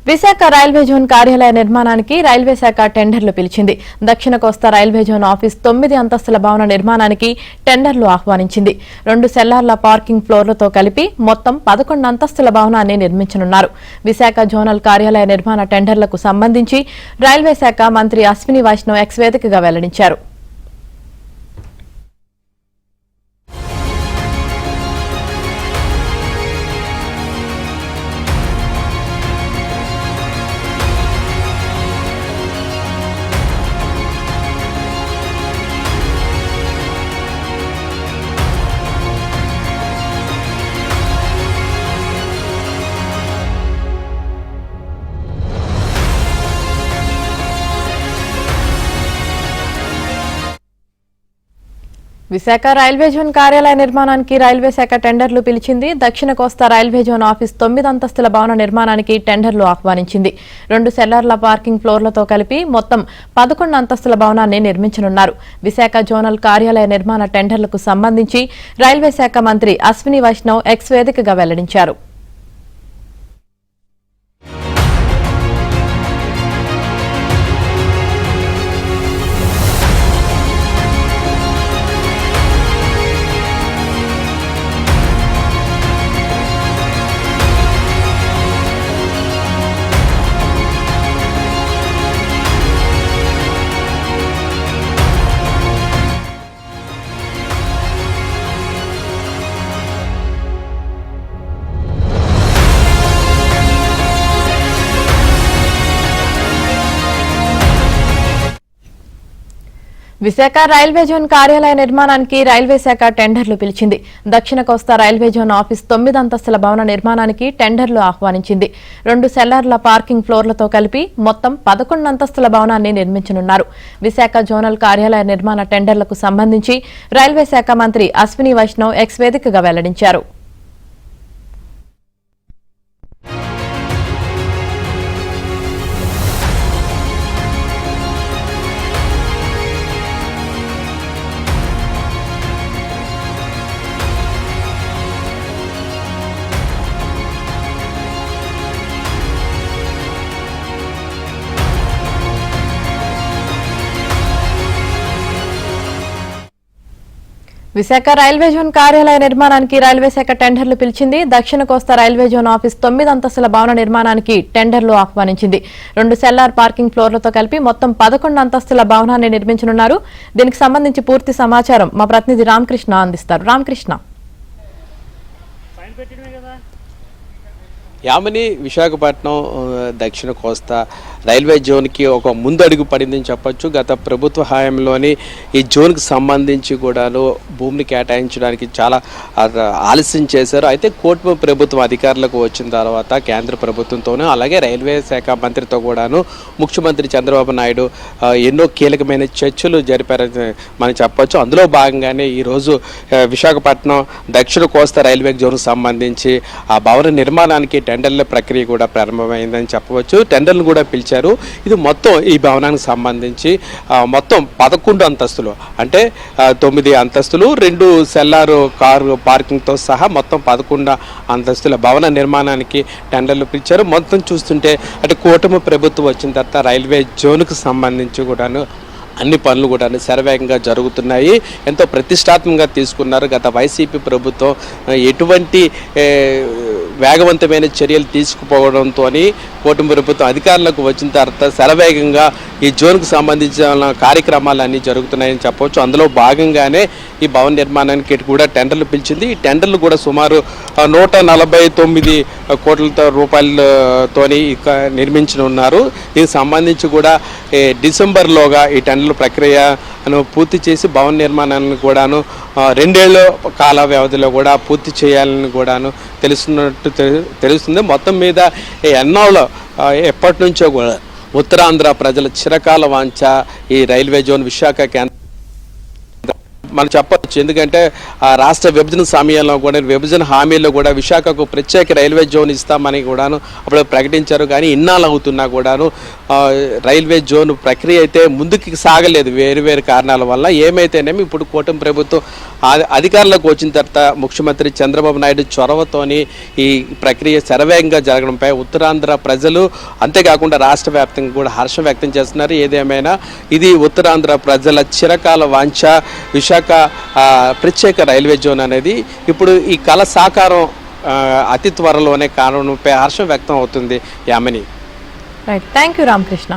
Visakha railway zone కార్యాలయ నిర్మాణానికి railway శాఖ టెండర్లు పిలిచింది. దక్షిణ కోస్తా రైల్వే జోన్ ఆఫీస్ 9 అంతస్తుల భవన నిర్మాణానికి టెండర్లు ఆహ్వానించింది. 2 సెల్లార్ల పార్కింగ్ ఫ్లోర్లతో కలిపి మొత్తం 11 అంతస్తుల భవనాన్ని నిర్మించనున్నారు. విశాఖ జోనల్ కార్యాలయ నిర్మాణ టెండర్లకు సంబంధించి రైల్వే శాఖ మంత్రి అశ్విని వైష్ణవ్ ఎక్స్ వేదికగా వెల్లడించారు. విశాఖ రైల్వే జోన్ కార్యాలయ నిర్మాణానికి రైల్వే శాఖ టెండర్లు పిలిచింది. దక్షిణ కోస్తా రైల్వే జోన్ ఆఫీస్ 9 అంతస్తుల భవన నిర్మాణానికి టెండర్లు ఆహ్వానించింది. 2 సెల్లార్ల పార్కింగ్ ఫ్లోర్లతో కలిపి మొత్తం 11 అంతస్తుల భవనాన్ని నిర్మించనున్నారు. విశాఖ జోనల్ కార్యాలయ నిర్మాణ టెండర్లకు సంబంధించి రైల్వే శాఖ మంత్రి అశ్విని వైష్ణవ్ ఎక్స్ వేదికగా వెల్లడించారు. విశాఖ రైల్వే జోన్ కార్యాలయ నిర్మాణానికి రైల్వే శాఖ టెండర్లు పిలిచింది. దక్షిణ కోస్తా రైల్వే జోన్ ఆఫీస్ 9 అంతస్తుల భవన నిర్మాణానికి టెండర్లు ఆహ్వానించింది. 2 సెల్లార్ల పార్కింగ్ ఫ్లోర్లతో కలిపి మొత్తం 11 అంతస్తుల భవనాన్ని నిర్మించనున్నారు. విశాఖ జోనల్ కార్యాలయ నిర్మాణ టెండర్లకు సంబంధించి రైల్వే శాఖ మంత్రి అశ్విని వైష్ణవ్ ఎక్స్ వేదికగా వెల్లడించారు. విశాఖ రైల్వే జోన్ కార్యాలయ నిర్మాణానికి రైల్వే శాఖ టెండర్లు పిలిచింది. దక్షిణ కోస్తా రైల్వే జోన్ ఆఫీస్ 9 అంతస్తుల భవన నిర్మాణానికి టెండర్లు ఆహ్వానించింది. 2 సెల్లార్ పార్కింగ్ ఫ్లోర్లతో కలిపి మొత్తం 11 అంతస్తుల భవనాన్ని నిర్మించనున్నారు. దీనికి సంబంధించి పూర్తి సమాచారం మా ప్రతినిధి రామకృష్ణ అందిస్తారు. రామకృష్ణ, యామిని విశాఖపట్నం దక్షిణ కోస్తా రైల్వే జోన్కి ఒక ముందడుగు పడిందని చెప్పొచ్చు. గత ప్రభుత్వ హయాంలోని ఈ జోన్కి సంబంధించి కూడాను భూమిని కేటాయించడానికి చాలా ఆలస్యం చేశారు. అయితే కూటమి ప్రభుత్వం అధికారులకు వచ్చిన తర్వాత కేంద్ర ప్రభుత్వంతోనూ అలాగే రైల్వే శాఖ మంత్రితో కూడాను ముఖ్యమంత్రి చంద్రబాబు నాయుడు ఎన్నో కీలకమైన చర్చలు జరిపారని మనం చెప్పొచ్చు. అందులో భాగంగానే ఈరోజు విశాఖపట్నం దక్షిణ కోస్తా రైల్వే జోన్కు సంబంధించి ఆ భవన నిర్మాణానికి టెండర్ల ప్రక్రియ కూడా ప్రారంభమైందని చెప్పవచ్చు. టెండర్లు కూడా పిలిచారు. ఇది మొత్తం ఈ భవనానికి సంబంధించి మొత్తం 11 అంతస్తులు అంటే 9 అంతస్తులు 2 సెల్లారు కారు పార్కింగ్తో సహా మొత్తం 11 అంతస్తుల భవన నిర్మాణానికి టెండర్లు పిలిచారు. మొత్తం చూస్తుంటే అంటే కూటమి ప్రభుత్వం వచ్చిన తర్వాత రైల్వే జోన్కు సంబంధించి కూడాను అన్ని పనులు కూడా శరవేగంగా జరుగుతున్నాయి. ఎంతో ప్రతిష్టాత్మకంగా తీసుకున్నారు. గత వైసీపీ ప్రభుత్వం ఎటువంటి వేగవంతమైన చర్యలు తీసుకుపోవడంతో కూటమి ప్రభుత్వం అధికారులకు వచ్చిన తర్వాత శరవేగంగా ఈ జోన్కు సంబంధించిన కార్యక్రమాలు అన్నీ జరుగుతున్నాయని చెప్పవచ్చు. అందులో భాగంగానే ఈ భవన నిర్మాణానికి కూడా టెండర్లు పిలిచింది. ఈ టెండర్లు కూడా సుమారు 149 కోట్ల రూపాయలతోని నిర్మించనున్నారు. దీనికి సంబంధించి కూడా డిసెంబర్లోగా ఈ టెండర్ల ప్రక్రియను పూర్తి చేసి భవన నిర్మాణాలను కూడాను 2 ఏళ్ల కాల వ్యవధిలో కూడా పూర్తి చేయాలని కూడాను తెలుస్తుంది. మొత్తం మీద ఎన్నాళ్ళు ఎప్పటి నుంచో కూడా ఉత్తరాంధ్ర ప్రజల చిరకాల వాంఛ ఈ రైల్వే జోన్ విశాఖ కేంద్ర మనం చెప్పొచ్చు. ఎందుకంటే రాష్ట్ర విభజన సమయంలో కూడా విభజన హామీల్లో కూడా విశాఖకు ప్రత్యేక రైల్వే జోన్ ఇస్తామని కూడాను అప్పుడు ప్రకటించారు. కానీ ఇన్నాళ్ళు అవుతున్నా కూడాను రైల్వే జోన్ ప్రక్రియ అయితే ముందుకు సాగలేదు వేరు కారణాల వల్ల. ఏమైతేనేమి ఇప్పుడు కూటమి ప్రభుత్వం అధికారంలోకి వచ్చిన తర్వాత ముఖ్యమంత్రి చంద్రబాబు నాయుడు చొరవతోని ఈ ప్రక్రియ శరవేగంగా జరగడంపై ఉత్తరాంధ్ర ప్రజలు అంతేకాకుండా రాష్ట్ర వ్యాప్తంగా కూడా హర్షం వ్యక్తం చేస్తున్నారు. ఏదేమైనా ఇది ఉత్తరాంధ్ర ప్రజల చిరకాల వాంఛ. విశాఖ ప్రత్యేక రైల్వే జోన్ అనేది ఇప్పుడు ఈ కళ సాకారం అతి త్వరలోనే కారణంపై హర్షం వ్యక్తం అవుతుంది. Yamini. Right, thank you Ramakrishna.